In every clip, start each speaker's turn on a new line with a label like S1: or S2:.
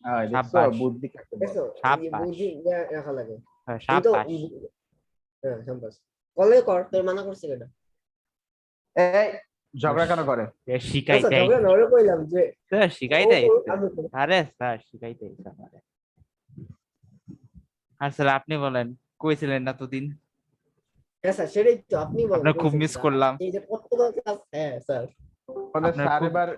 S1: দেখছো
S2: সাব্বাস
S1: বুদ্ধি কাকে বলে।
S3: দেখছো এই
S2: সাব্বাস
S3: বুদ্ধি রাখা লাগে
S2: হ্যাঁ,
S3: কিন্তু
S2: সাব্বাস
S3: হ্যাঁ সাব্বাস কলে কর তোর মানা করছে কেটা
S1: এই ঝগড়া কেন করে?
S3: আচ্ছা
S2: শিখাইতে
S3: ঝগড়া নড়ে কইলাম যে
S2: স্যার
S3: ও
S2: শিখাইতে
S3: করুক, আমি করুক।
S2: আরে স্যার শিখাইতে আমারে। আর স্যার আপনি বলেন, কইছিলেন না তো দিন,
S3: হ্যাঁ স্যার সেটাই তো আপনি বলেন
S2: আপনার খুব
S3: কইছেন
S2: মিস
S3: স্যার।
S2: করলাম।
S3: এই যে পর্তুগাল ক্লাস হ্যাঁ স্যার
S1: আমাদের
S2: আপনার
S1: স্যার
S2: খুব
S1: এবার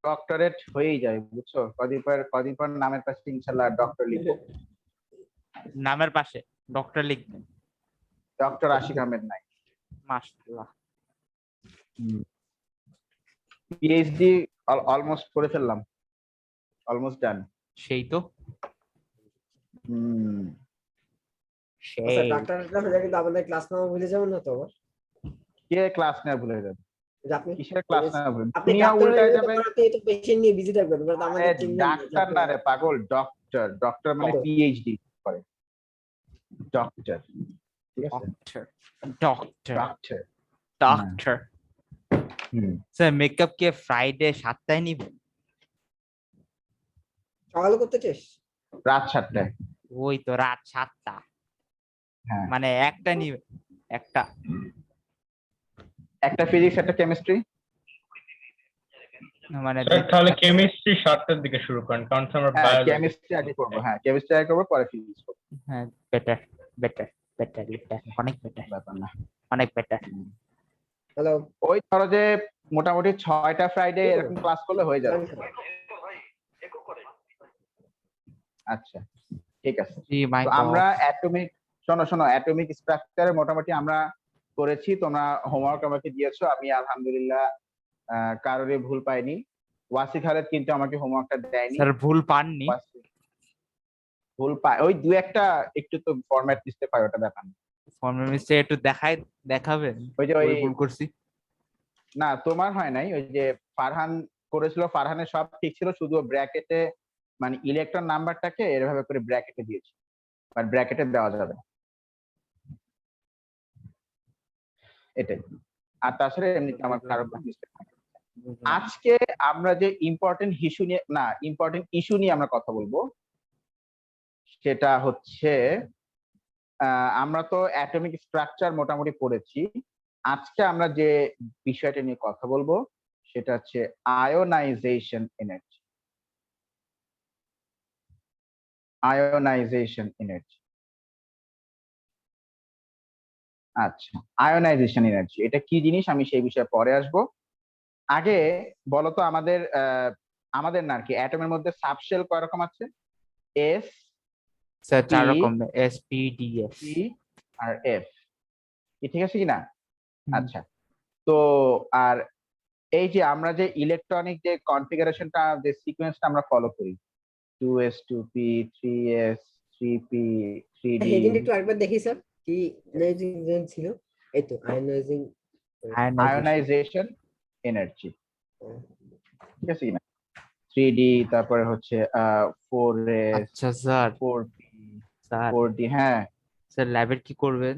S1: ডক্টরেট হয়েই যায় বুঝছো, কদিন পর নামের পাশে ইনশাল্লাহ ডক্টর লিখবো।
S2: নামের পাশে ডক্টর লিখবেন,
S1: ডক্টর আশিক আহমেদ নাই।
S2: মাশাআল্লাহ।
S1: পিএইচডি অলমোস্ট করে ফেললাম, অলমোস্ট ডান।
S2: সেই তো
S3: স্যার
S2: সেই
S3: ডাক্তার হলে কিন্তু আমাদের ক্লাস নাম ভুলে যাবেন না তো আবার
S1: কে ক্লাস নেওয়া ভুলে যাবে?
S3: যে আপনি
S1: কিসের ক্লাস নেওয়া ভুলে?
S3: আপনি
S1: দুনিয়া
S3: ডাক্তার হয়ে
S1: উল্টায়
S3: গেলে
S1: যাবে।
S3: তখন আপনি তো পেশেন্ট নিয়ে বিজি থাকবেন বাট
S1: আরে
S3: আমাদের চিনবেন না
S1: ডাক্তার না রে পাগল, ডক্টর। ডক্টর মানে
S3: ও।
S1: পিএইচডি করে ডক্টর, ঠিক আছে?
S2: Doctor
S1: doctor.
S2: Doctor sir makeup কে ফ্রাইডে 7টায় নিবেন?
S3: সকালে করতে চাস
S1: রাত 7টায়।
S2: ওই তো রাত 7টা,
S1: হ্যাঁ,
S2: মানে একটা নিবে, একটা
S1: একটা ফিজিক্স একটা কেমিস্ট্রি।
S2: মানে
S4: স্যার তাহলে কেমিস্ট্রি 7টার দিকে শুরু করেন, কারণ আমরা
S1: হ্যাঁ
S4: বায়োলজি
S1: কেমিস্ট্রি আগে করবো, হ্যাঁ কেমিস্ট্রি আগে করবো, পরে ফিজিক্স করবো।
S2: হ্যাঁ বেটার বেটার বেটার বেটার অনেক বেটার
S1: ব্যাপার না।
S2: অনেক বেটার।
S3: হ্যালো
S1: ওই ধরো যে মোটামুটি 6টা ফ্রাইডে এরকম ক্লাস করলে হয়ে যাবে। আচ্ছা ঠিক আছে।
S2: জি মাই
S1: তো আমরা অ্যাটমিক, শোনো অ্যাটমিক স্ট্রাকচারে মোটামুটি আমরা করেছি, তোমরা হোমওয়ার্ক আমাকে দিয়েছো, আমি আলহামদুলিল্লাহ কারোরই ভুল পাইনি। ওয়াসি খালেদ কিন্তু আমাকে হোমওয়ার্কটা দেয়নি।
S2: স্যার ভুল পাননি?
S1: ভুল পায় ওই দু একটা, একটু তো ফরম্যাট দিতে পারে, ওটা দেখান।
S2: ফর্মের মিস্টেক একটু দেখাবেন
S1: ওই যে ওই
S2: ভুল করছি।
S1: না তোমার হয় নাই, ওই যে ফারহান করেছিল, ফারহানের সব ঠিক ছিল, শুধু ব্র্যাকেটে মানে ইলেকট্রন নাম্বারটাকে এভাবে করে ব্র্যাকেটে দিয়েছি, বাট ব্র্যাকেটে দেওয়া যাবে না, এটাই। আর তাছাড়া এমনিতে আমার কারো মিস্টেক নাই। আজকে আমরা যে ইম্পর্টেন্ট ইস্যু নিয়ে আমরা কথা বলবো, সেটা হচ্ছে আমরা তো অ্যাটমিক স্ট্রাকচার মোটামুটি পড়েছি। আজকে আমরা যে বিষয়টা নিয়ে কথা বলবো সেটা হচ্ছে আয়োনাইজেশন এনার্জি। আয়োনাইজেশন এনার্জি, আচ্ছা আয়োনাইজেশন এনার্জি এটা কি জিনিস আমি সেই বিষয়ে পরে আসবো। আগে বলতো আমাদের না আর কি অ্যাটমের মধ্যে সাবশেল কয় রকম আছে? এস,
S2: স্যার 4 রকম, S P D F
S1: P আর এফ, কি ঠিক আছে কিনা? আচ্ছা, তো আর এই যে আমরা যে ইলেকট্রনিক যে কনফিগারেশনটা, যে সিকোয়েন্সটা আমরা ফলো করি, 2s 2p 3s 3p 3d,
S3: হেডিংটা একটু আরেকবার দেখি স্যার কি আয়োনাইজিং ছিল এই তো আয়োনাইজিং
S1: আয়োনাইজেশন এনার্জি, ঠিক আছে কিনা? 3d, তারপরে হচ্ছে 4s,
S2: আচ্ছা স্যার
S1: 4p,
S2: স্যার
S1: 4d। হ্যাঁ
S2: স্যার ল্যাবের কি করবেন?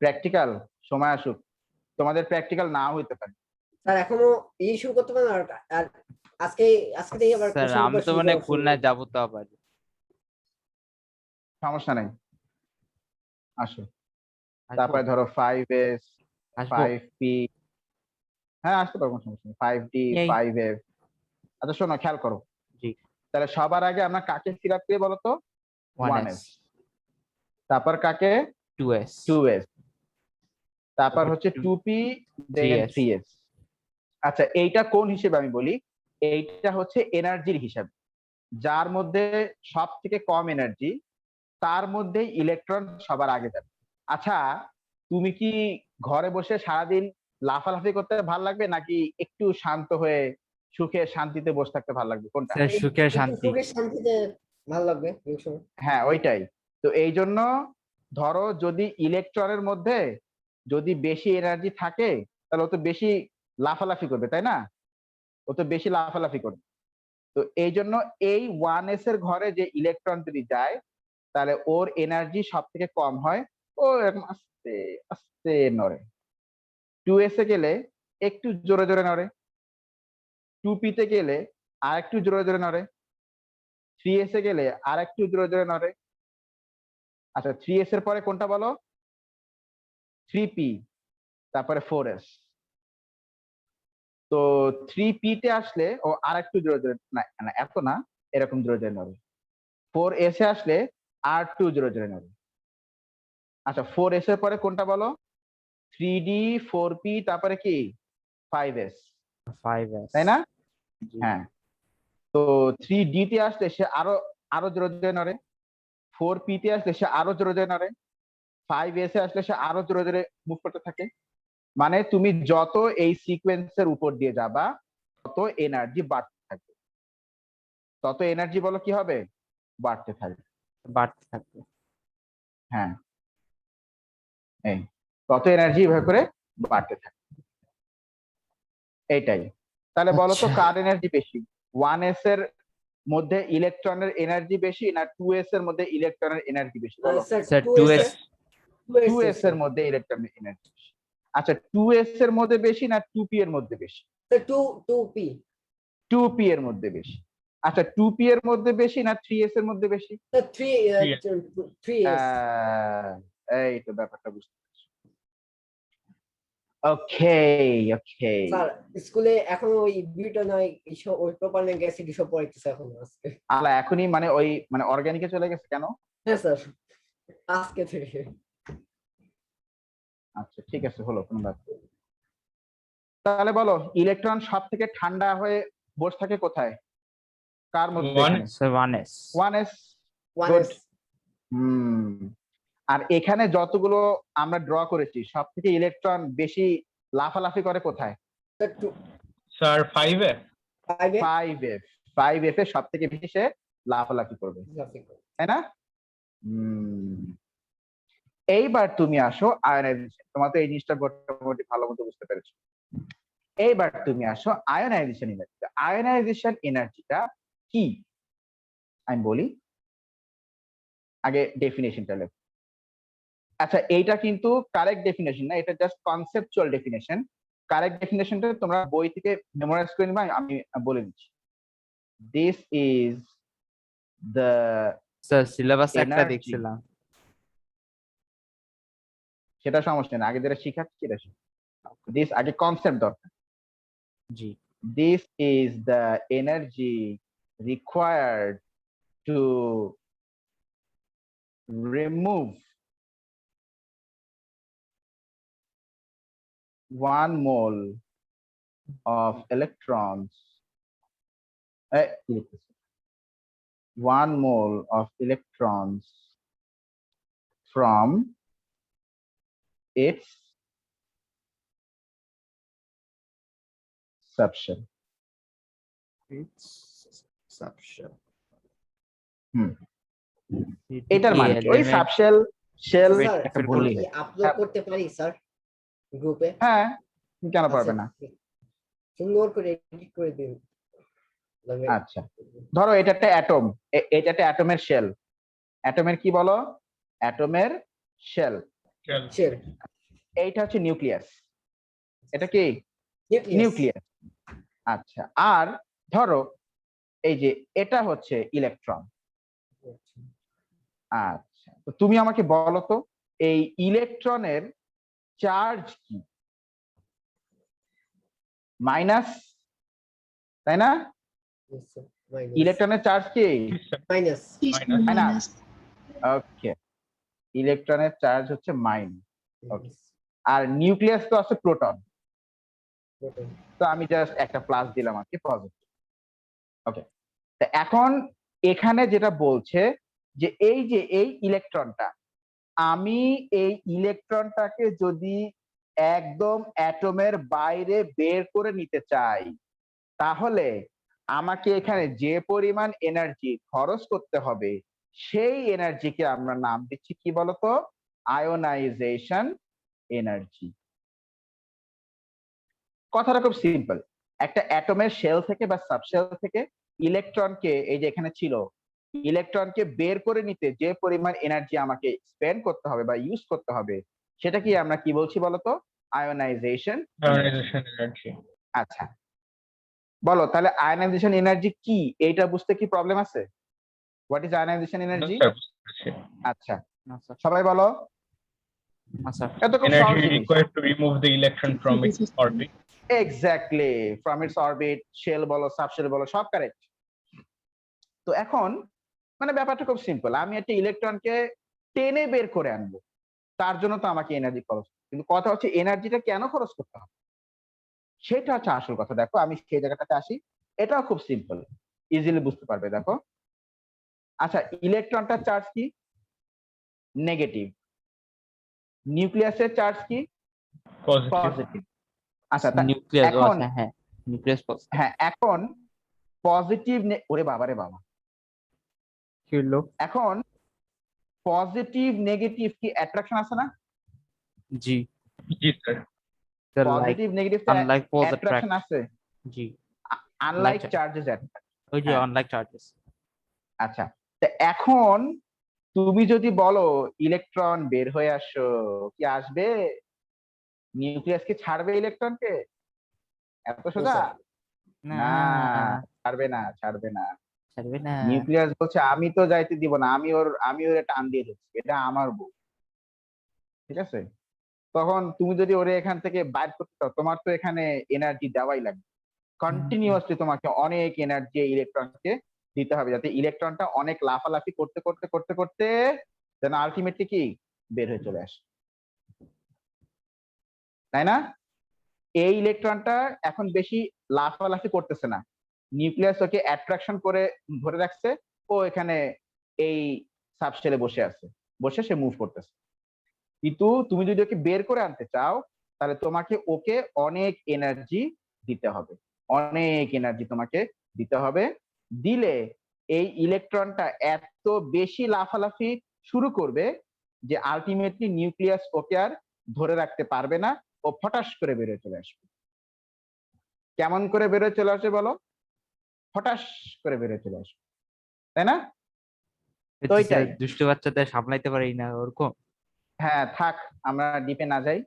S1: প্র্যাকটিক্যাল সময় আসুক, তোমাদের প্র্যাকটিক্যাল নাও হইতে পারে।
S3: স্যার এখনো শুরু করতে পারেন আর আজকে আজকে থেকে আবার
S2: স্যার আমি তো মানে খুলনা যাবো তো আবার।
S1: সমস্যা নাই, আসো।
S2: আসবো?
S1: তারপরে ধরো 5s
S2: আসবো
S1: 5p, হ্যাঁ আসতে পারবো, সমস্যা নেই, 5d
S2: এই
S1: 5f। আচ্ছা শোনো, খেয়াল করো,
S2: জি
S1: তাহলে সবার আগে আমরা কাকে ফিল আপ করি বলতো?
S2: 1s
S1: 1s। তারপর কাকে?
S2: 2s
S1: 2s। তারপর হচ্ছে
S2: 2
S1: 2p, দেন
S2: 3s
S1: 3s। আচ্ছা এইটা কোন হিসেবে আমি বলি? এইটা হচ্ছে এনার্জির হিসাব, যার মধ্যে সব থেকে কম এনার্জি তার মধ্যে ইলেকট্রন সবার আগে যাবে। আচ্ছা তুমি কি ঘরে বসে সারাদিন লাফালাফি করতে ভালো লাগবে, নাকি একটু শান্ত হয়ে সুখে শান্তিতে বসে থাকতে ভালো লাগবে, কোনটা?
S2: স্যার সুখের শান্তি।
S3: সুখের শান্তিতে ভালো লাগবে এই সময়
S1: হ্যাঁ ওইটাই। তো এই জন্য ধরো যদি ইলেকট্রনের মধ্যে যদি বেশি এনার্জি থাকে তাহলে ও তো বেশি লাফালাফি করবে, তাই না? ও তো বেশি লাফালাফি করবে। তো এই জন্য এই 1s এর ঘরে যে ইলেকট্রন যদি যায় তাহলে ওর এনার্জি সব থেকে কম হয়, ও এরকম আস্তে আস্তে নড়ে। 2s এ গেলে একটু জোরে জোরে নড়ে, 2p তে গেলে আর একটু জোরে জোরে নড়ে। 3s এ গেলে আর একটু জোরে জোরে নড়ে। আচ্ছা 3s এর পরে কোনটা বলো? 3p, তারপরে 4s। তো 3p তে আসলে ও আর একটু জোরে জোরে, না না এত না, এরকম জোরে জোরে নড়ে। 4s এ আসলে আর একটু জোরে জোরে নড়ে। আচ্ছা 4s এর পরে কোনটা বলো? 3d, 4p, তারপরে কি 5s,
S2: 5s।
S1: তাই না?
S2: জি।
S1: হ্যাঁ। তো 3d তে আসলে সে আরো আরো জোরে জোরে নড়ে। 4p তে আসলে সে আরো জোরে জোরে নড়ে। 5s এ আসলে সে আরো জোরে জোরে মুভ করতে থাকে। মানে তুমি যত এই সিকোয়েন্সের উপর দিয়ে যাবা তত এনার্জি বাড়তে থাকবে, তত এনার্জি বলো কি হবে? বাড়তে থাকবে।
S2: বাড়তে থাকবে।
S1: হ্যাঁ, এই তত এনার্জি এভাবে করে বাড়তে থাকে। এইটাই। তাহলে বলো তো
S2: আচ্ছা।
S1: কার এনার্জি বেশি? 1s এর মধ্যে ইলেকট্রনের এনার্জি বেশি না 2s এর মধ্যে ইলেকট্রনের এনার্জি বেশি বলো?
S2: Sir
S3: 2s
S2: 2s।
S1: 2s এর মধ্যে ইলেকট্রনের এনার্জি বেশি। আচ্ছা 2s এর মধ্যে বেশি না 2p এর মধ্যে বেশি?
S3: স্যার 2p
S1: 2p এর মধ্যে বেশি। আচ্ছা 2p এর মধ্যে বেশি না 3s এর মধ্যে বেশি?
S3: Sir 3s।
S1: এই তো ব্যাপারটা বুঝতে পারছি। ওকে ওকে।
S3: স্যার স্কুলে এখন ওই বিউটা নয় এইসব ওই প্রোপানল গ্যাস এসব পড়াইতেছে এখন আজকে।
S1: আলা এখনই মানে ওই মানে অর্গানিকে চলে গেছে কেন?
S3: হ্যাঁ স্যার আজকে থেকে।
S1: আচ্ছা ঠিক আছে, হলো, কোনো ব্যাপার না। তাহলে বলো ইলেকট্রন সব থেকে ঠান্ডা হয়ে বসে থাকে কোথায়? কার মধ্যে?
S4: One.
S1: এখানে
S2: স্যার 1s।
S1: 1s।
S3: 1s।
S1: হুম। আর এখানে যতগুলো আমরা ড্র করেছি সব থেকে ইলেকট্রন বেশি লাফালাফি করে কোথায়?
S3: স্যার
S4: Sir, 5
S3: 5 এ
S1: 5f। 5f এ সব থেকে বেশি সে লাফালাফি করবে, তাই না? এইবার তুমি আসো আয়নাইজেশন। তোমার তো এই জিনিসটা মোটামুটি ভালো মতো বুঝতে পেরেছো। এইবার তুমি আসো আয়নাইজেশন এনার্জি। আয়নাইজেশন এনার্জিটা কি আমি বলি, আগে ডেফিনেশনটা লেখো। আচ্ছা এইটা কিন্তু কারেক্ট ডেফিনেশন না, এটা জাস্ট কনসেপচুয়াল ডেফিনেশন। কারেক্ট ডেফিনেশনটা তোমরা বই থেকে মেমোরাইজ করে নিবা, আমি বলে দিচ্ছি। This is the
S2: sir syllabus একটা
S1: এনার্জি।
S2: দেখছিলাম।
S1: সেটা সমস্যা না, আগে যেটা শিখাচ্ছি সেটা দিস আগে কনসেপ্ট দরকার।
S2: জি।
S1: This is the energy required to remove 1 mole of electrons, 1 mole of electrons from its subshell. এটার মানে কি? ওই সাবশেল শেল
S3: স্যার
S1: বললেই
S3: আমি
S1: হয়।
S3: আপলোড করতে পারি স্যার গ্রুপে?
S1: হ্যাঁ, কেন পারবে না?
S3: সুন্দর করে এডিট করে দিন।
S1: আচ্ছা ধরো এটা একটা অ্যাটম, এটা একটা অ্যাটমের শেল। অ্যাটমের কি বলো? অ্যাটমের শেল।
S3: শেল।
S1: এইটা হচ্ছে নিউক্লিয়াস। এটা কি? নিউক্লিয়াস। আচ্ছা আর ধরো এই যে এটা হচ্ছে ইলেকট্রন। আচ্ছা তো তুমি আমাকে বলো তো এই ইলেকট্রনের চার্জ কি? মাইনাস, তাই না? ইলেকট্রনের চার্জ কি?
S3: মাইনাস।
S1: মাইনাস। ওকে, ইলেকট্রনের চার্জ হচ্ছে মাইনাস। ওকে, আর নিউক্লিয়াস তো আছে প্রোটন, তো আমি জাস্ট একটা প্লাস দিলাম আর কি, পজিটিভ। ওকে, তো এখন এখানে যেটা বলছে যে এই ইলেকট্রনটা, আমি এই ইলেকট্রনটাকে যদি একদম অ্যাটমের বাইরে বের করে নিতে চাই তাহলে আমাকে এখানে যে পরিমাণ এনার্জি খরচ করতে হবে সেই এনার্জিকে আমরা নাম দিচ্ছি কি বলতো? Ionization energy. কথাটা খুব সিম্পল। একটা অ্যাটমের শেল থেকে বা সাবশেল থেকে ইলেকট্রনকে, এই যে এখানে ছিল, ইলেকট্রনকে বের করে নিতে যে পরিমাণ এনার্জি আমাকে স্পেন্ড করতে হবে বা ইউজ করতে হবে সেটা কি আমরা কি বলছি বলতো? আয়োনাইজেশন।
S4: energy.
S1: আচ্ছা বলো তাহলে আয়নাইজেশন এনার্জি কি, এইটা বুঝতে কি প্রবলেম আছে? What is ionisation
S4: No,
S1: energy?
S4: sir, বুঝতে পেরেছি।
S1: আচ্ছা,
S2: না স্যার,
S1: সবাই বলো।
S2: না স্যার।
S1: এটা তো খুব সহজ
S4: Energy
S1: জিনিস।
S4: required to remove the electron from its orbit.
S1: Exactly, from its orbit, shell বলো সাবশেল বলো সব কারেক্ট। তো এখন মানে ব্যাপারটা খুব সিম্পল, আমি একটা ইলেকট্রনকে টেনে বের করে আনবো, তার জন্য তো আমাকে এনার্জি খরচ, কিন্তু কথা হচ্ছে এনার্জিটা কেন খরচ করতে হবে, সেটা হচ্ছে আসল কথা। দেখো আমি সেই জায়গাটাতে আসি, এটাও খুব সিম্পল, ইজিলি বুঝতে পারবে। দেখো আচ্ছা, ইলেকট্রনটার চার্জ কি? নেগেটিভ। নিউক্লিয়াসের চার্জ কি?
S4: Positive.
S1: পজিটিভ। আচ্ছা
S2: নিউক্লিয়াস, ও
S1: এখন
S2: আচ্ছা, হ্যাঁ, নিউক্লিয়াস পজিটিভ।
S1: হ্যাঁ, এখন পজিটিভ, ওরে বাবারে বাবা,
S2: কি হলো?
S1: এখন পজিটিভ নেগেটিভ কি অ্যাট্রাকশন আছে না?
S2: জি,
S4: জি, sir.
S2: Sir, like
S1: positive negative
S2: unlike pose
S1: attraction
S2: attract.
S1: আছে,
S2: জি,
S1: আনলাইক
S2: Unlike-
S1: চার্জেস।
S2: ওই যে
S1: হ্যাঁ।
S2: অনলাইক চার্জেস।
S1: আচ্ছা, তো এখন তুমি যদি বলো ইলেকট্রন বের হয়ে আসো, কি আসবে? নিউক্লিয়াস কি ছাড়বে ইলেকট্রনকে? এত সোজা
S3: স্যার।
S2: না,
S1: না, ছাড়বে না, ছাড়বে না।
S2: ছাড়বে না।
S1: নিউক্লিয়াস বলছে আমি তো যাইতে দিব না, আমি ওর টান দিয়ে দিচ্ছি, এটা আমার বউ, ঠিক আছে? তখন তুমি যদি ওরে এখান থেকে বাইর করতে চাও, তোমার তো এখানে এনার্জি দেওয়াই লাগবে, কন্টিনিউয়াসলি তোমাকে অনেক এনার্জি ইলেকট্রনকে দিতে হবে, যাতে ইলেকট্রনটা অনেক লাফালাফি করতে করতে করতে করতে যেন আলটিমেটলি কি বের হয়ে চলে আসে, তাই না? এই ইলেকট্রনটা এখন বেশি লাফালাফি করতেছে না, নিউক্লিয়াস ওকে অ্যাট্রাকশন করে ধরে রাখছে, ও এখানে এই সাবশেলে বসে আছে, বসে সে মুভ করতেছে। কিন্তু তুমি যদি ওকে বের করে আনতে চাও, তাহলে তোমাকে ওকে অনেক এনার্জি দিতে হবে, অনেক এনার্জি তোমাকে দিতে হবে। দিলে এই ইলেকট্রনটা এত বেশি লাফালাফি শুরু করবে যে আলটিমেটলি নিউক্লিয়াস ওকে আর ধরে রাখতে পারবে না, ও ফটাস করে বেরিয়ে চলে আসবে। কেমন করে বেরোয় চলে আসে বলো? ফটাস করে বেরিয়ে চলে আসবে, তাই না? তো
S2: স্যার,
S1: ওইটাই।
S2: দুষ্টু বাচ্চাদের সামলাইতে পারি না ওরকম।
S1: হ্যাঁ থাক, আমরা ডিপে না যাই,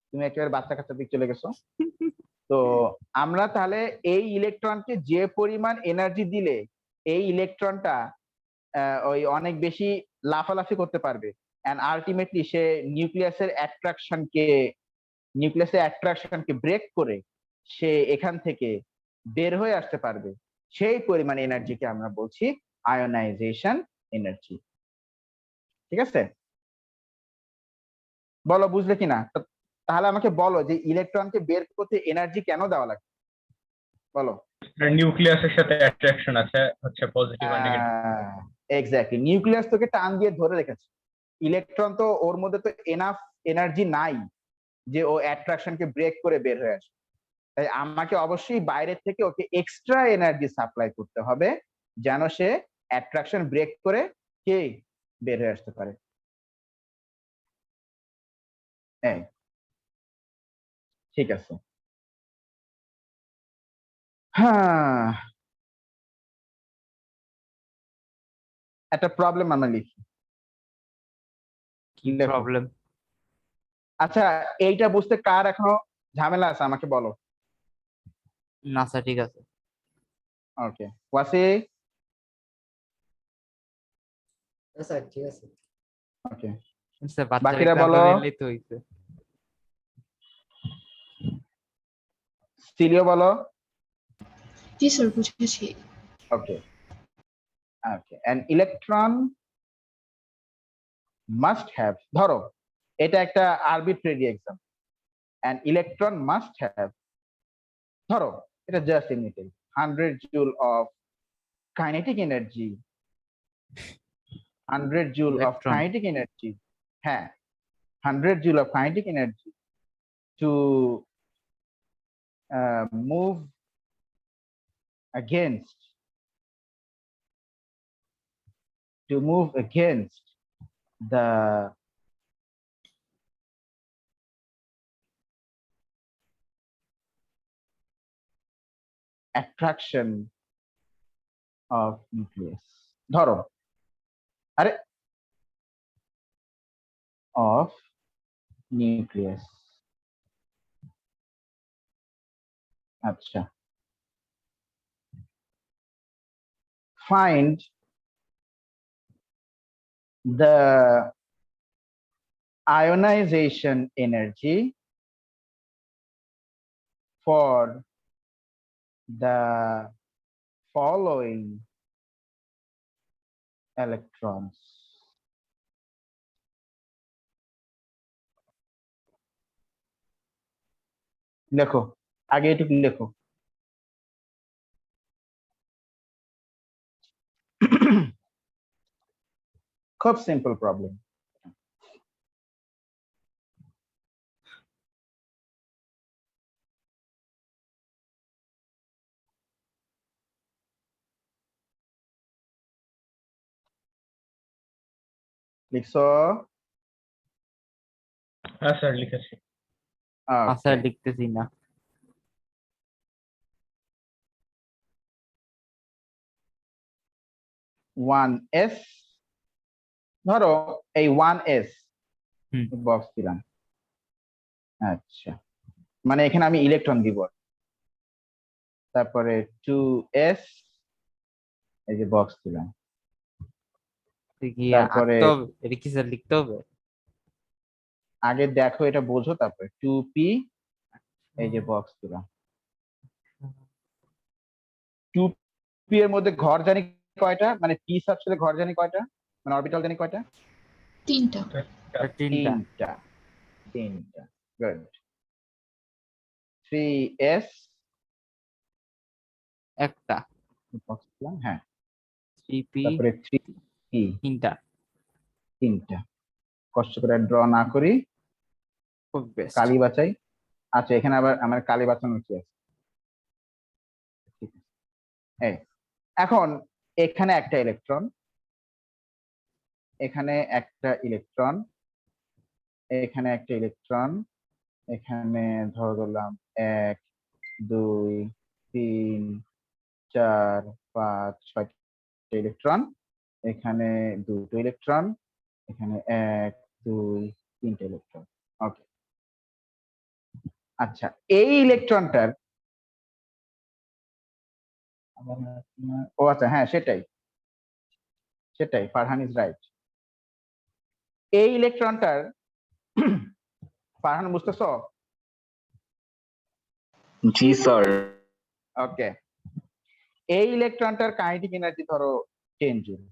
S1: তুমি একেবারে বাচ্চা কাচ্চার দিক চলে গেছো। তো আমরা তাহলে এই ইলেকট্রনকে যে পরিমাণ এনার্জি দিলে এই ইলেকট্রনটা ওই অনেক বেশি লাফালাফি করতে পারবে, এন্ড আলটিমেটলি সে নিউক্লিয়াসের অ্যাট্রাকশনকে ব্রেক করে সে এখান থেকে বের হয়ে আসতে পারবে, সেই পরিমাণ এনার্জিকে আমরা বলছি আয়োনাইজেশন এনার্জি। ঠিক আছে, বলো বুঝলে কিনা? তাহলে আমাকে বলো যে ইলেকট্রনকে বের করতে এনার্জি কেন দেওয়া লাগে, বলো।
S4: নিউক্লিয়াসের সাথে অ্যাট্রাকশন আছে, হচ্ছে পজিটিভ আর নেগেটিভ।
S1: এক্স্যাক্টলি, নিউক্লিয়াস তোকে টান দিয়ে ধরে রেখেছে, ইলেকট্রন তো ওর মধ্যে তো এনাফ এনার্জি নাই যে ও অ্যাট্রাকশনকে ব্রেক করে বের হয়ে আসে, তাই আমাকে অবশ্যই বাইরে থেকে ওকে এক্সট্রা এনার্জি সাপ্লাই করতে হবে যেন সে অ্যাট্রাকশন ব্রেক করে কে বের হয়ে আসতে পারে। হ্যাঁ, ঠিক আছে। হ্যাঁ, একটা প্রবলেম আমরা লিখি।
S2: কি
S1: লেখো।
S2: প্রবলেম?
S1: আচ্ছা, এইটা বুঝতে কার এখনো ঝামেলা আছে আমাকে বলো।
S2: না স্যার, ঠিক আছে।
S1: ওকে, ওয়াসি।
S3: স্যার ঠিক আছে।
S1: ওকে,
S2: স্যার, বাচ্চার
S1: বাকিরা
S2: এক্সাম্পল
S1: বলো।
S2: নিলেই তো হইছে।
S1: সিলিও বলো।
S5: জি স্যার, বুঝেছি।
S1: ওকে, ওকে, an electron must have, ধরো এটা একটা arbitrary example, an electron must have, ধরো এটা জাস্ট এমনিতে 100 joule of kinetic energy, 100 joule of
S2: electron.
S1: Kinetic energy, হ্যাঁ 100 joule of kinetic energy to move against the attraction of nucleus, ধরো আরে of nucleus। আচ্ছা, find the ionization energy for the following electrons. লেখো, আগে এটুকু লেখো। খুব সিম্পল প্রবলেম। লিখছো?
S4: হ্যাঁ স্যার লিখেছি।
S2: আচ্ছা লিখতেছি না।
S1: ওয়ান এস, ধরো এই ওয়ান এস
S2: হুম।
S1: বক্স দিলাম। আচ্ছা, মানে এখানে আমি ইলেকট্রন দিব। তারপরে 2s, এই যে বক্স দিলাম।
S2: কি
S1: তারপরে
S2: আঁকতে হবে? এটা কি স্যার লিখতে হবে?
S1: আগে দেখো, এটা বোঝো, তারপরে 2p, এই যে বক্স দিলাম। 2p এর মধ্যে ঘর জানি কয়টা, মানে p সাবশেলে ঘর জানি কয়টা, মানে অরবিটাল জানি কয়টা?
S5: 3টা।
S2: তিনটা।
S1: তিনটা। গুড। 3s
S2: একটা।
S1: বক্স দিলাম, হ্যাঁ।
S2: 3p
S1: তারপরে 3p
S2: তিনটা।
S1: তিনটা। কষ্ট করে ড্র না করি,
S2: খুব বেস্ট।
S1: কালি বাঁচাই। আচ্ছা, এখানে আবার আমার কালি বাঁচানোর কি আছে? ঠিক আছে, এই এখন এখানে একটা ইলেকট্রন, এখানে একটা ইলেকট্রন, এখানে একটা ইলেকট্রন, এখানে ধরলাম 1 2 3 4 5 6 ইলেকট্রন, এখানে দুটো ইলেকট্রন, এখানে 1 2 3টে ইলেকট্রন। ওকে, আচ্ছা, এই ইলেকট্রনটার, ও আচ্ছা, হ্যাঁ সেটাই সেটাই, ফারহান ইজ রাইট। এই ইলেকট্রনটার ফারহান বুঝতেছো?
S6: জি স্যার।
S1: ওকে, এই ইলেকট্রনটার কাইনেটিক এনার্জি ধরো 10 জুল।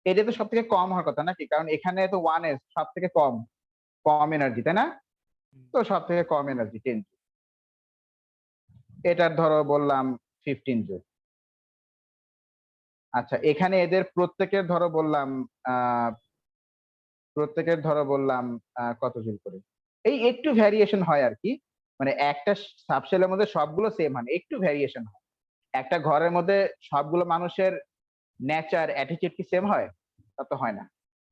S1: এটা তো সব থেকে কম হওয়ার কথা নাকি, কারণ এখানে তো 1s সব থেকে কম কম এনার্জি, তাই না? তো সব থেকে কম এনার্জি 10 জুল। এটার ধরো বললাম 15 জুল। আচ্ছা, এখানে এদের প্রত্যেকের ধরো বললাম কত জুল করে, এই একটু ভ্যারিয়েশন হয় আর কি, মানে একটা সাবশেলের মধ্যে সবগুলো সেম হয় না, একটু ভ্যারিয়েশন হয়। একটা ঘরের মধ্যে সবগুলো মানুষের নেচার অ্যাটিটিউড কি সেম হয়? তা তো হয় না,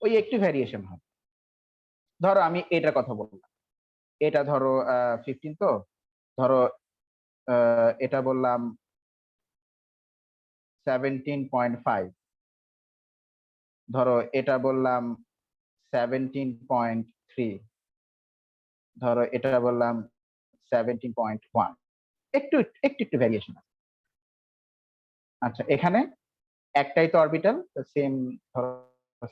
S1: ওই একটু ভ্যারিয়েশন হয়। ধরো আমি এটার কথা বললাম, এটা ধরো 15, তো ধরো এটা বললাম 17.5, ধরো এটা বললাম 17.3, ধরো এটা বললাম 17.1, একটু একটু একটু ভ্যারিয়েশন আছে। আচ্ছা, এখানে একটাই তো অরবিটাল, সেম ধরো,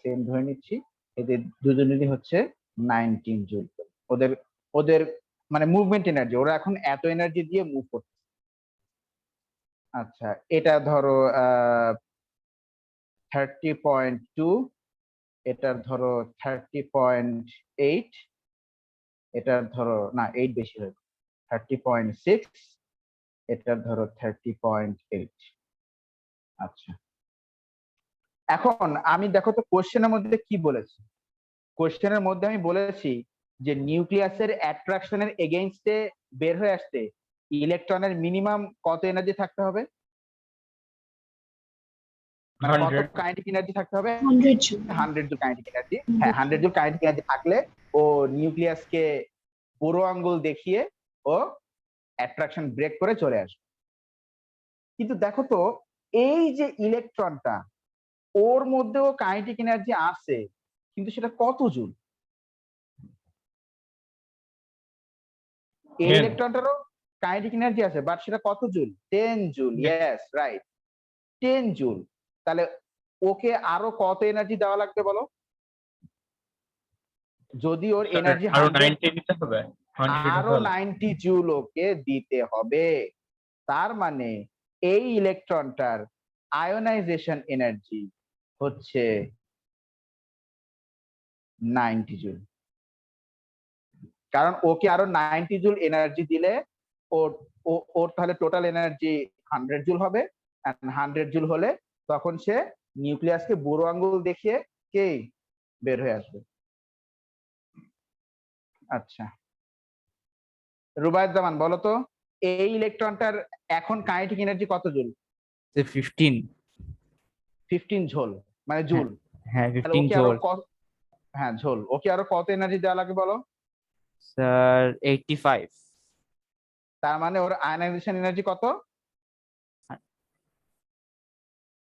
S1: সেম ধরে নিচ্ছি, এদের দুজনেরই হচ্ছে 19 জুল। ওদের ওদের মানে মুভমেন্ট এনার্জি, ওরা এখন এত এনার্জি দিয়ে মুভ করছে। আচ্ছা, এটা ধরো 30.2, এটার ধরো 30.8, এটার ধরো না 8 বেশি হয়েছে, 30.6, এটার ধরো 30.8। আচ্ছা, এখন আমি দেখো তো কোশ্চেনের মধ্যে কি বলেছি। কোশ্চেনের মধ্যে আমি বলেছি যে নিউক্লিয়াসের অ্যাট্রাকশনের এগেইনস্টে বের হয়ে আসতে ইলেকট্রনের মিনিমাম কত এনার্জি থাকতে হবে, মানে কত
S4: 100
S1: কাইনেটিক এনার্জি থাকতে হবে?
S5: 100 জুল।
S1: 100 joule kinetic energy. হ্যাঁ, 100 জুল কাইনেটিক এনার্জি থাকলে ও নিউক্লিয়াসকে বুড়ো আঙ্গুল দেখিয়ে ও অ্যাট্রাকশন ব্রেক করে চলে আসবে। কিন্তু দেখো তো, এই যে ইলেকট্রনটা, ওর মধ্যেও কাইনেটিক এনার্জি আছে, কিন্তু সেটা কত জুল? এই
S4: হ্যাঁ।
S1: ইলেকট্রনটারও কাইনেটিক এনার্জি আছে, বাট সেটা কত joule? 10 joule. Yes, right, 10 joule. তাহলে ওকে আরো কত এনার্জি দেওয়া লাগবে বলো? যদি ওর এনার্জি
S4: আরো
S1: 100,
S4: 90 দিতে হবে, 100
S1: আরো
S4: দিতে হবে।
S1: 90 জুল ওকে দিতে হবে। তার মানে এই ইলেকট্রনটার আয়োনাইজেশন এনার্জি হচ্ছে 90 জুল। কারণ ওকে আরো 90 জুল এনার্জি দিলে ওর ওর তাহলে টোটাল এনার্জি 100 জুল হবে। 100 জুল হলে তখন সে নিউক্লিয়াসকে বুড়ো আঙ্গুল দেখিয়ে কে বের হয়ে আসবে। আচ্ছা, রুবায়েত জামান বলো তো, এই ইলেকট্রনটার এখন কাইনেটিক এনার্জি কত জুল?
S2: 15।
S1: 15 ঝোল, মানে জুল।
S2: হ্যাঁ,
S1: তাহলে
S2: 15
S1: ওকে আরো
S2: জোল।
S1: হ্যাঁ ঝোল, ওকে আরো কত এনার্জি দেওয়া লাগে বলো?
S2: স্যার 85।
S1: তার মানে ওর আয়নাইজেশন এনার্জি কত?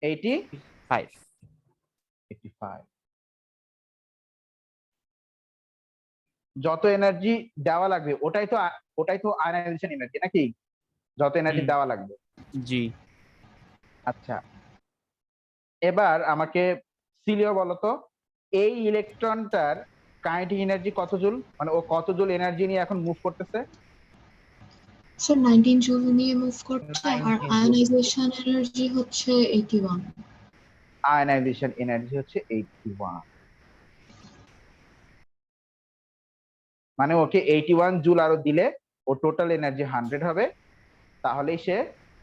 S2: 5।
S1: 85। যত এনার্জি দেওয়া লাগবে ওটাই তো আয়নাইজেশন এনার্জি নাকি? যত এনার্জি
S2: হুম।
S1: দেওয়া লাগবে।
S2: জি।
S1: আচ্ছা, এবার আমাকে সিলিও বলতো, এই ইলেকট্রনটার কাইনেটিক এনার্জি কত জুল? মানে ও কত জুল এনার্জি নিয়ে এখন মুভ করতেছে?
S5: স্যার 19 জুল নিয়ে মুভ করছে, আর
S1: 19 জুল।
S5: আয়নাইজেশন এনার্জি হচ্ছে 81।
S1: আয়নাইজেশন এনার্জি হচ্ছে 81। মানে ওকে 81 জুল আরো দিলে ও টোটাল এনার্জি 100 হবে। তাহলেই সে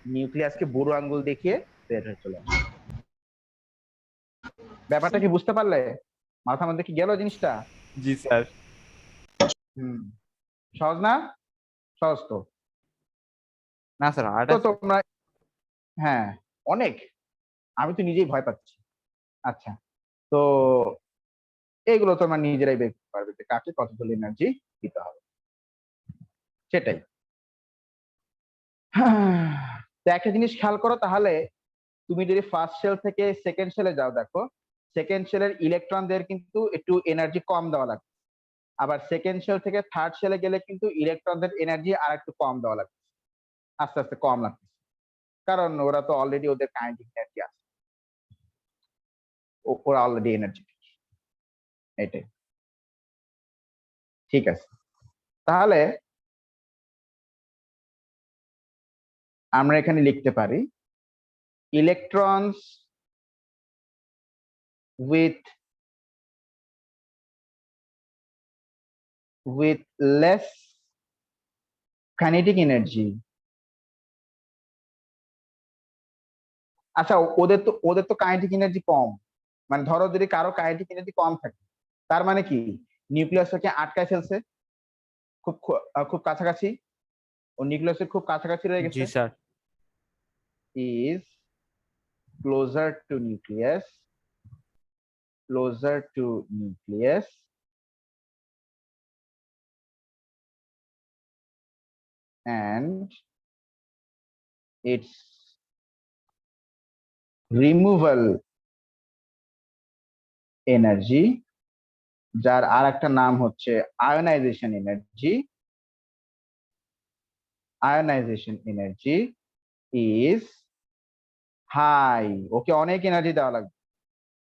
S1: নিউক্লিয়াসকে বুড়ো আঙ্গুল দেখিয়ে বের হয়ে চলে আসবে। ব্যাপারটা কি বুঝতে পারলে? মাথার মধ্যে কি গেল জিনিসটা?
S2: জি স্যার।
S1: হুম, সহজ না? সহজ তো।
S2: না স্যার, হার্ড
S1: তো
S2: আছে।
S1: তোমরা, হ্যাঁ অনেক, আমি তো নিজেই ভয় পাচ্ছি। আচ্ছা, তো এইগুলো তোমরা নিজেরাই বের করতে পারবে যে কাকে কতগুলো এনার্জি দিতে হবে, সেটাই। তো একটা জিনিস খেয়াল করো তাহলে, তুমি যদি ফার্স্ট শেল থেকে সেকেন্ড শেলে যাও, দেখো সেকেন্ড শেলের ইলেকট্রনদের কিন্তু একটু এনার্জি কম দেওয়া লাগে। আবার সেকেন্ড শেল থেকে থার্ড শেলে গেলে কিন্তু ইলেকট্রনদের এনার্জি আর একটু কম দেওয়া লাগে, আস্তে আস্তে কম লাগছে। কারণ ওরা তো অলরেডি ওদের কাইনেটিক এনার্জি আছে, ওরা অলরেডি এনার্জি, এটাই। ঠিক আছে, তাহলে আমরা এখানে লিখতে পারি electrons with less kinetic energy। আচ্ছা, ওদের তো কাইনেটিক এনার্জি কম, মানে ধরো যদি কারো কাইনেটিক এনার্জি কম থাকে, তার মানে কি নিউক্লিয়াসকে আটকায় ফেলছে, খুব খুব কাছাকাছি, ও নিউক্লিয়াসের খুব কাছাকাছি রয়ে
S2: জি
S1: গেছে,
S2: sir.
S1: is closer to nucleus, closer to nucleus, and its removal energy, যার আর একটা নাম হচ্ছে ionization energy, ionization energy is high. Okay অনেক এনার্জি দেওয়া লাগবে,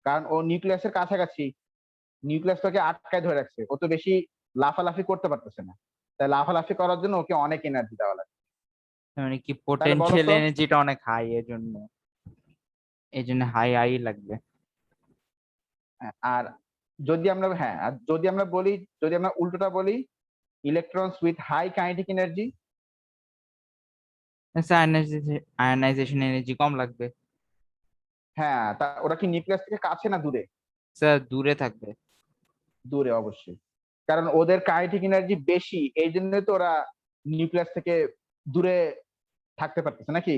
S1: কারণ ও নিউক্লিয়াসের কাছাকাছি, নিউক্লিয়াসটাকে আটকায় ধরে রাখছে, ও তো বেশি লাফালাফি করতে পারতেছে না, তাই লাফালাফি করার জন্য ওকে অনেক এনার্জি দেওয়া লাগবে।
S2: মানে কি
S1: তাহলে বলো
S2: পোটেনশিয়াল
S1: তো,
S2: এনার্জিটা অনেক হাই, এই জন্য হাই হাই লাগবে।
S1: আর যদি আমরা, হ্যাঁ, আর যদি আমরা বলি, যদি আমরা উল্টোটা বলি, electrons with high kinetic energy,
S2: ionization energy কম লাগবে।
S1: হ্যাঁ, তা ওরা কি নিউক্লিয়াস থেকে কাছে না দূরে?
S2: স্যার দূরে থাকবে।
S1: দূরে অবশ্যই, কারণ ওদের কাইনেটিক এনার্জি বেশি, এই জন্যই তো ওরা নিউক্লিয়াস থেকে দূরে থাকতে পারতেছে নাকি?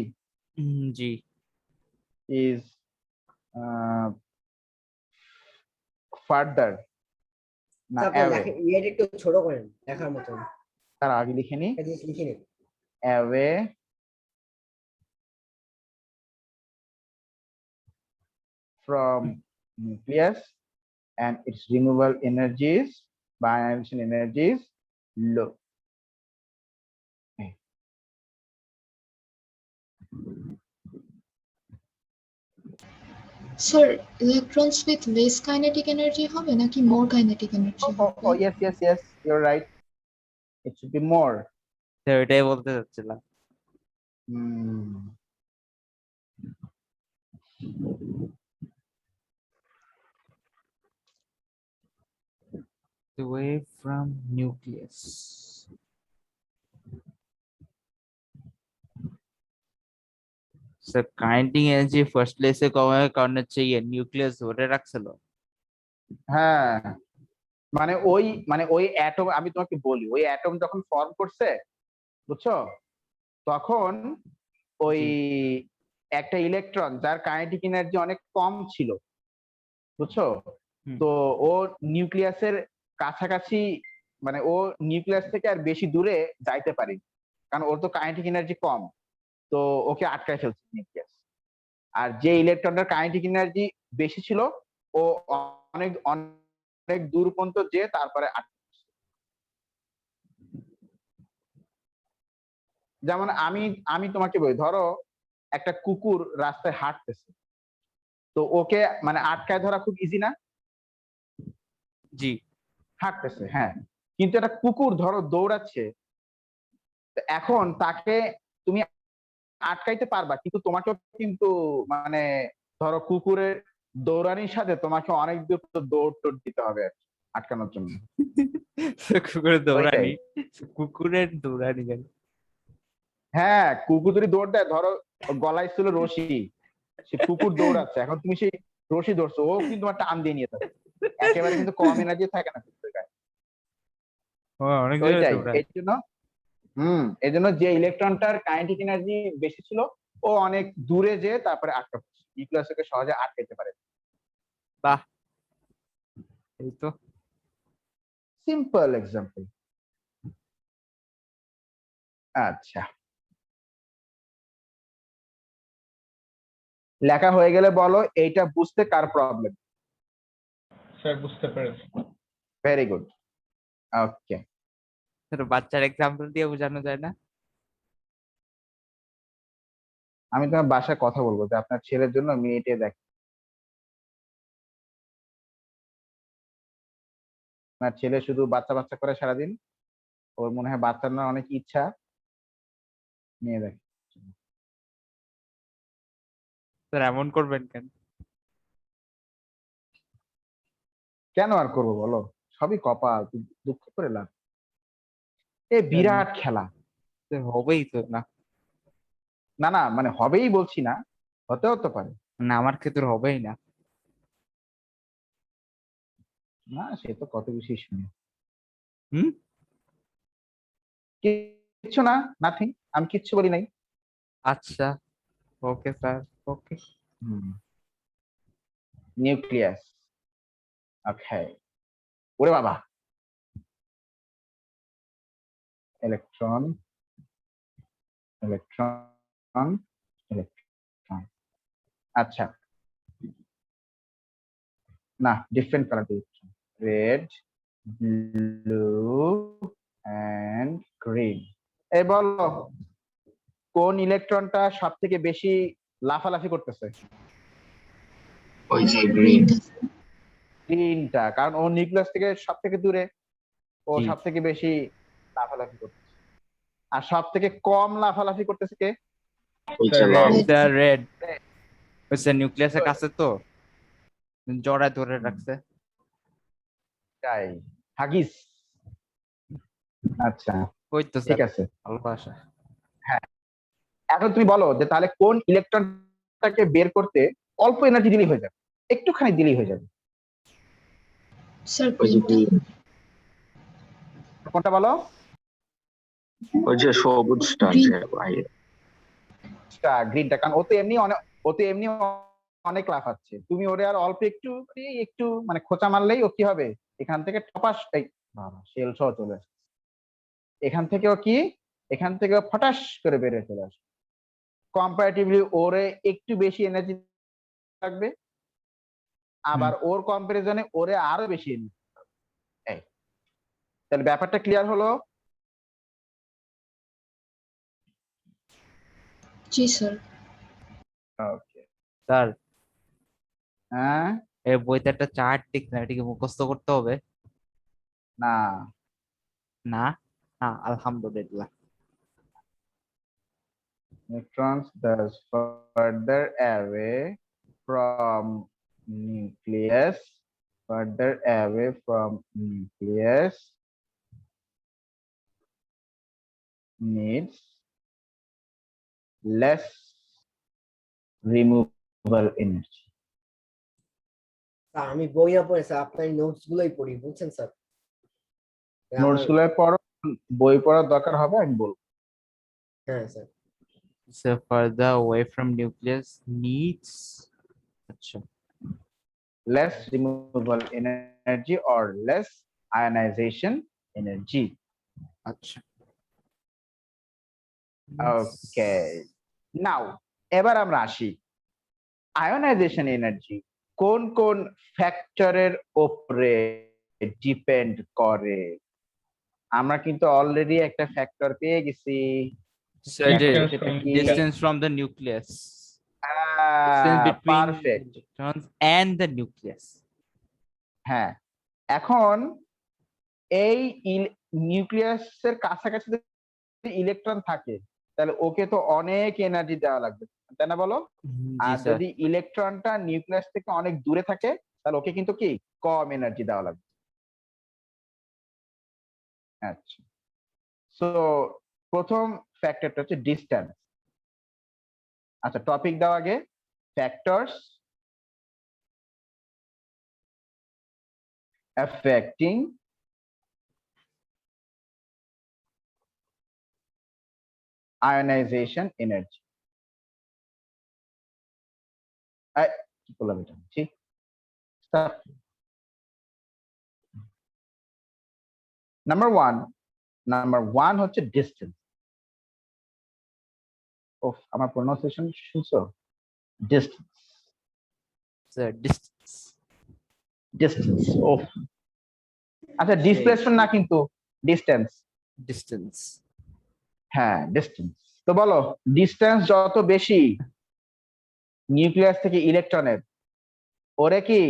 S2: জি।
S1: ইজ ফার্দার, না
S3: স্যার আপনি
S1: অ্যাওয়ে,
S3: ইয়েটা একটু ছোট করেন দেখার মতন,
S1: তার আগে লিখে নি,
S3: একটা জিনিস লিখে নিন।
S1: Away from nucleus, and its removal energies by ionization energies low।
S5: Sir, electrons with less kinetic energy হবে নাকি more kinetic energy হবে?
S1: Oh, yes, you're right. It should be more.
S2: তো এটাই বলতে চাচ্ছিলাম।
S1: Hmm.
S2: Away from nucleus. Sir kinetic energy first প্লেসে কমায় কারণ হচ্ছে নিউক্লিয়াস ধরে রাখছিল।
S1: হ্যাঁ, ওই অ্যাটম, আমি তোমাকে বলি, ওই অ্যাটম যখন ফর্ম করছে, বুঝছো, তখন ওই
S2: জি।
S1: একটা ইলেকট্রন যার কাইনেটিক এনার্জি অনেক কম ছিল, বুঝছো,
S2: হুম।
S1: তো ও নিউক্লিয়াসের কাছাকাছি, মানে ও নিউক্লিয়াস থেকে আর বেশি দূরে যাইতে পারে, কারণ ওর তো কাইনেটিক এনার্জি কম, তো ওকে আটকায় ফেলছে নিউক্লিয়াস। আর যে ইলেকট্রনটার কাইনেটিক এনার্জি বেশি ছিল, ও অনেক অনেক দূর পর্যন্ত যে তারপরে যেমন আমি আমি তোমাকে বলি, ধরো একটা কুকুর রাস্তায় হাঁটতেছে, তো ওকে মানে আটকায় ধরা খুব ইজি না?
S2: জি।
S1: হাঁটতেছে, হ্যাঁ, কিন্তু একটা কুকুর ধরো দৌড়াচ্ছে, তো এখন তাকে তুমি আটকাইতে পারবা, কিন্তু তোমাকেও কিন্তু মানে ধরো কুকুরের দৌড়ানির সাথে তোমাকে অনেক দূর দৌড় টোড় দিতে হবে আর কি, আটকানোর জন্য।
S2: কুকুরের
S1: ওইটাই,
S2: দৌড়ানি, কুকুরের দৌড়ানি কেন?
S1: হ্যাঁ, কুকুর যদি দৌড় দেয়, ধরো ওর গলায় ছিল রশি, সে কুকুর দৌড়াচ্ছে, এখন তুমি সেই রশি ধরছো, ও কিন্তু তোমার টান দিয়ে নিয়ে যাবে, একেবারে কিন্তু কম এনার্জি থাকে না কুকুরের গায়ে।
S2: ও অনেক জোরে
S1: ওইটাই,
S2: দৌড়ায়।
S1: এই জন্য যে ইলেকট্রনটার কাইনেটিক এনার্জি বেশি ছিল, ও অনেক দূরে যে তারপরে আটকা পড়ছে, নিউক্লিয়াসকে সহজে আটকাতে পারে।
S2: বাহ, এই তো।
S1: Simple example. আচ্ছা, লেখা হয়ে গেলে বলো এইটা বুঝতে কার প্রবলেম।
S4: স্যার বুঝতে পেরেছি।
S1: ভেরি গুড, ওকে।
S2: বাচ্চার এক্সাম্পল দিয়ে বোঝানো যায় না?
S1: আমি তোমার বাসায় কথা বলবো যে আপনার ছেলের জন্য মিনিটে দেখ, আপনার ছেলে শুধু বাচ্চা বাচ্চা করে সারাদিন, ওর মনে হয় বাচ্চার না অনেক ইচ্ছা, নিয়ে দেখ।
S2: স্যার এমন করবেন কেন?
S1: কেন আর করবো বলো, সবই কপাল, দুঃখ করে লাভ। এ
S2: স্যার,
S1: বিরাট খেলা।
S2: স্যার হবেই তো না?
S1: না না, মানে হবেই বলছি না, হতেও তো পারে।
S2: না, আমার ক্ষেত্রে হবেই না।
S1: না, সে তো কত বেশি শুনে।
S2: হুম।
S1: কিচ্ছু না, নাথিং, আমি কিচ্ছু বলি নাই।
S2: আচ্ছা, ওকে স্যার, ওকে।
S1: নিউক্লিয়াস, ওকে। ওরে বাবা, ইলেকট্রন, ইলেকট্রন, ইলেকট্রন। আচ্ছা, না, ডিফারেন্ট কালার দিচ্ছি, রেড, ব্লু এন্ড গ্রিন। এই বলো কোন ইলেকট্রনটা সব থেকে বেশি লাফালাফি করতেছে?
S5: ওই যে green টা।
S1: গ্রিনটা, কারণ ও নিউক্লিয়াস থেকে সব থেকে দূরে, ও
S2: জি।
S1: সব থেকে বেশি লাফালাফি করতেছে। আর সব থেকে কম লাফালাফি করতেছে কে?
S4: Sir red.
S2: Sir red. ওই স্যার নিউক্লিয়াসের কাছে তো জড়ায় ধরে রাখছে।
S1: তাই, হাগিস। আচ্ছা,
S2: ওই তো
S1: ঠিক
S2: স্যার,
S1: আছে।
S2: ভালোবাসা।
S1: হ্যাঁ, এখন তুমি বলো যে তাহলে কোন ইলেকট্রনটাকে বের করতে অল্প এনার্জি দিলেই হয়ে যাবে, একটুখানি দিলেই হয়ে যাবে?
S5: Sir, green টা।
S1: কোনটা বলো?
S6: ওই যে সবুজটা
S5: Green।
S6: যে বাইরে।
S1: গ্রিনটা, কারণ ও তো এমনি অনেক লাফাচ্ছে, তুমি ওরে আর অল্প একটু একটু মানে খোঁচা মারলেই ও কি হবে, এখান থেকে টপাস, এই বাবা শেল সহ চলে আসে, এখান থেকেও কি, এখান থেকে ফটাস করে বেরিয়ে চলে আসে। কম্পারেটিভলি ওরে একটু বেশি এনার্জি লাগবে, আবার ওর কম্পারিজনে ওরে আরো বেশি এনার্জি। এই, তাহলে ব্যাপারটা ক্লিয়ার হলো?
S5: জি স্যার।
S1: ওকে,
S2: স্যার
S1: হ্যাঁ,
S2: এই বইতে একটা চার্ট দেখলাম, এটাকে মুখস্থ করতে হবে?
S1: না,
S2: না, না, আলহামদুলিল্লাহ।
S1: neutrons thus further away from nucleus, further away from nucleus needs less removal energy.
S3: Sir আমি বই না পড়ে স্যার আপনার নোটস গুলোই পড়ি বুঝছেন স্যার।
S1: নোটস গুলো পড়ো, বই পড়ার দরকার হবে আমি বলবো।
S3: হ্যাঁ sir.
S2: So further away from nucleus needs, আচ্ছা,
S1: less removal energy or less ionization energy.
S2: আচ্ছা।
S1: ওকে, নাও এবার আমরা আসি আয়োনাইজেশন এনার্জি কোন কোন ফ্যাক্টরের উপরে ডিপেন্ড করে। আমরা কিন্তু অলরেডি একটা ফ্যাক্টর পেয়ে গেছি,
S2: So it is
S4: Distance from nucleus.
S2: distance from the nucleus, distance between
S1: perfect.
S2: electrons and the nucleus.
S1: হ্যাঁ, এখন এই নিউক্লিয়াসের কাছাকাছি যদি ইলেকট্রন থাকে তাহলে ওকে তো অনেক এনার্জি দেওয়া লাগবে, তাই না বলো?
S2: জি
S1: আর
S2: স্যার।
S1: যদি ইলেকট্রনটা নিউক্লিয়াস থেকে অনেক দূরে থাকে তাহলে ওকে কিন্তু কি কম এনার্জি দেওয়া লাগবে। আচ্ছা, সো প্রথম ফ্যাক্টরটা হচ্ছে ডিসটেন্স। আচ্ছা, টপিক দাও আগে, ফ্যাক্টরস affecting ionization energy. কি বললাম এটা? ঠিক, নাম্বার ওয়ান হচ্ছে ডিস্টেন্স। ওফ, আমার প্রোনাউন্সিয়েশন শুনছো? Distance,
S2: Sir, distance.
S1: ডিস্টেন্স, ওফ। আচ্ছা, ডিসপ্লেসমেন্ট না কিন্তু ডিস্টেন্স।
S2: Distance.
S1: হ্যাঁ, ডিস্টেন্স। তো বলো, ডিস্টেন্স যত বেশি নিউক্লিয়াস থেকে ইলেকট্রনের, ওরে কি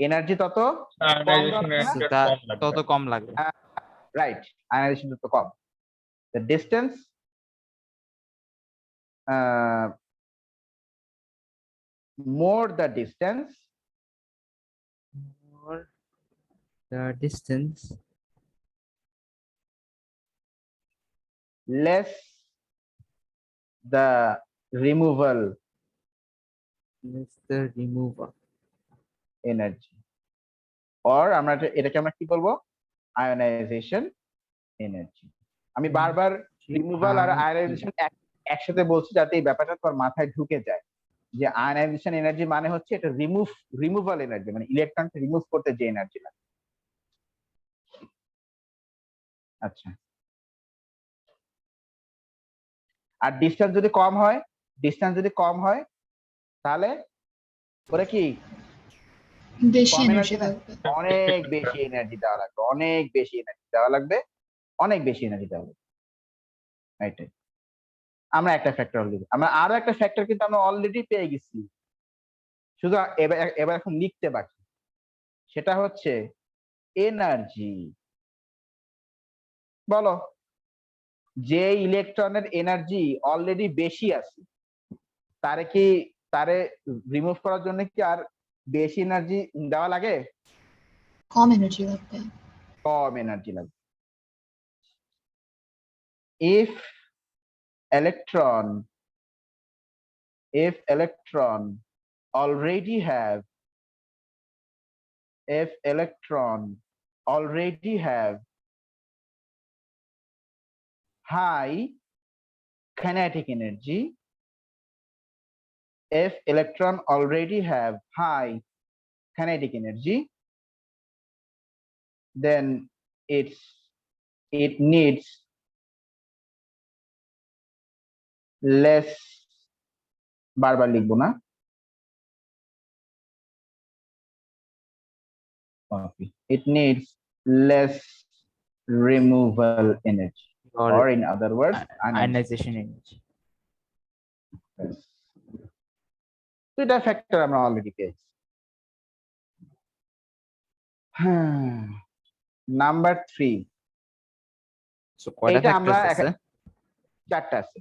S1: এনার্জি তত
S4: Ionization
S1: দরকার না?
S2: So
S4: reactor
S2: তা
S4: কম লাগবে।
S2: তত কম লাগবে।
S1: রাইট, আয়নাইজেশন তত কম। The distance more the distance,
S2: More the distance,
S1: less the removal
S2: less the removal.
S1: energy, or আমরা এটাকে আমরা কি বলবো, আয়োনাইজেশন এনার্জি। আমি বারবার রিমুভাল আর আয়োনাইজেশন একসাথে বলছি যাতে এই ব্যাপারটা তোমার মাথায় ঢুকে যায় যে আয়োনাইজেশন এনার্জি মানে হচ্ছে এটা রিমুভাল এনার্জি, মানে ইলেকট্রনকে রিমুভ করতে যে এনার্জি লাগে। আচ্ছা, আর ডিসটেন্স যদি কম হয় তাহলে ওরা কি
S5: বেশি
S1: কম
S5: এনার্জি
S1: এনার্জি না,
S5: লাগবে।
S1: অনেক বেশি এনার্জি দেওয়া লাগবে, অনেক বেশি এনার্জি দেওয়া লাগবে, অনেক বেশি এনার্জি দেওয়া লাগবে। এইটাই আমরা একটা ফ্যাক্টর লিখব, আমরা আরো একটা ফ্যাক্টর কিন্তু আমরা অলরেডি পেয়ে গেছি, শুধু এবার এখন লিখতে বাকি, সেটা হচ্ছে এনার্জি। বলো, যে ইলেকট্রনের এনার্জি অলরেডি বেশি আছে তারে রিমুভ করার জন্য কি আর বেশি এনার্জি দেওয়া লাগে?
S5: কম এনার্জি লাগবে।
S1: কম এনার্জি লাগবে। if electron already have high kinetic energy, if electron already have high kinetic energy, then it needs less, বারবার লিখবো না, it needs less removal energy,
S2: Or
S1: or in other words ionization.
S2: ionization energy.
S1: দুইটা factor আমরা already পেয়েছি। হ্যাঁ, number 3
S2: so কয়টা
S1: এইটা আমরা
S2: ফ্যাক্টরস আছে?
S1: 4টা আছে।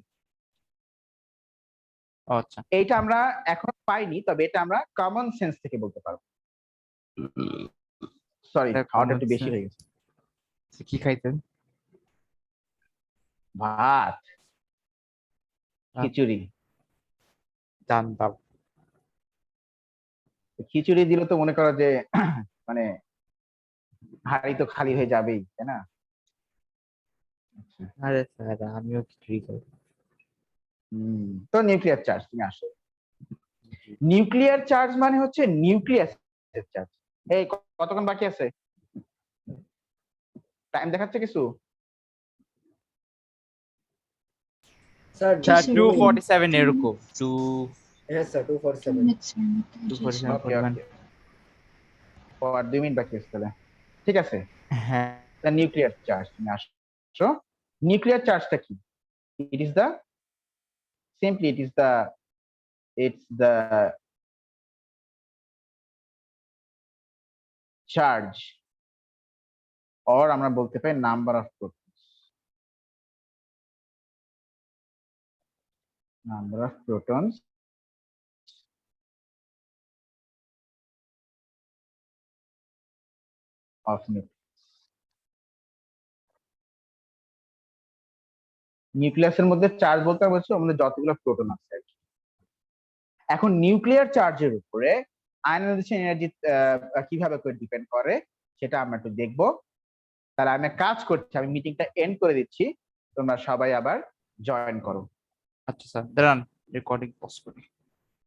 S2: ও আচ্ছা,
S1: এইটা আমরা এখন পাইনি, তবে এটা আমরা কমন সেন্স থেকে বলতে পারবো। সরি,
S2: এটা
S1: খাওয়াটা
S2: common
S1: একটু বেশি
S2: sense।
S1: হয়ে গেছে।
S2: কি খাইতেন?
S1: ভাত,
S2: ভাত।
S1: খিচুড়ি।
S2: জানতাম।
S1: খিচুড়ি দিলে তো মনে করো যে মানে হাড়ি তো খালি হয়ে যাবেই, তাই না?
S2: আরে স্যার আমিও খিচুড়ি খাই।
S1: তো নিউক্লিয়ার চার্জ, তুমি আসো। নিউক্লিয়ার চার্জ মানে হচ্ছে নিউক্লিয়াসের চার্জ। এই কতক্ষণ বাকি আছে? টাইম দেখাচ্ছে কিছু?
S3: স্যার
S5: স্যার,
S2: 247 এরকম 2
S3: হ্যাঁ স্যার 247
S2: 247
S1: ওকে
S2: পরিমাণ।
S1: আর 2 মিনিট বাকি আছে তাহলে। ঠিক আছে,
S2: হ্যাঁ,
S1: নিউক্লিয়ার চার্জ তুমি আসো। নিউক্লিয়ার চার্জটা কি? It is the simply it's the charge, or আমরা বলতে পারি number of protons. Number of protons of নিউক্লিয়াসের মধ্যে চার্জ বলতে বলছে আমাদের যতগুলো প্রোটন আছে আর কি। এখন নিউক্লিয়ার চার্জের উপরে আয়নাইজেশন এনার্জি কিভাবে করে ডিপেন্ড করে সেটা আমরা একটু দেখবো। তাহলে আমি কাজ করছি, আমি মিটিংটা এন্ড করে দিচ্ছি, তোমরা সবাই আবার জয়েন করো।
S2: আচ্ছা স্যার দাঁড়ান, রেকর্ডিং পজ করি।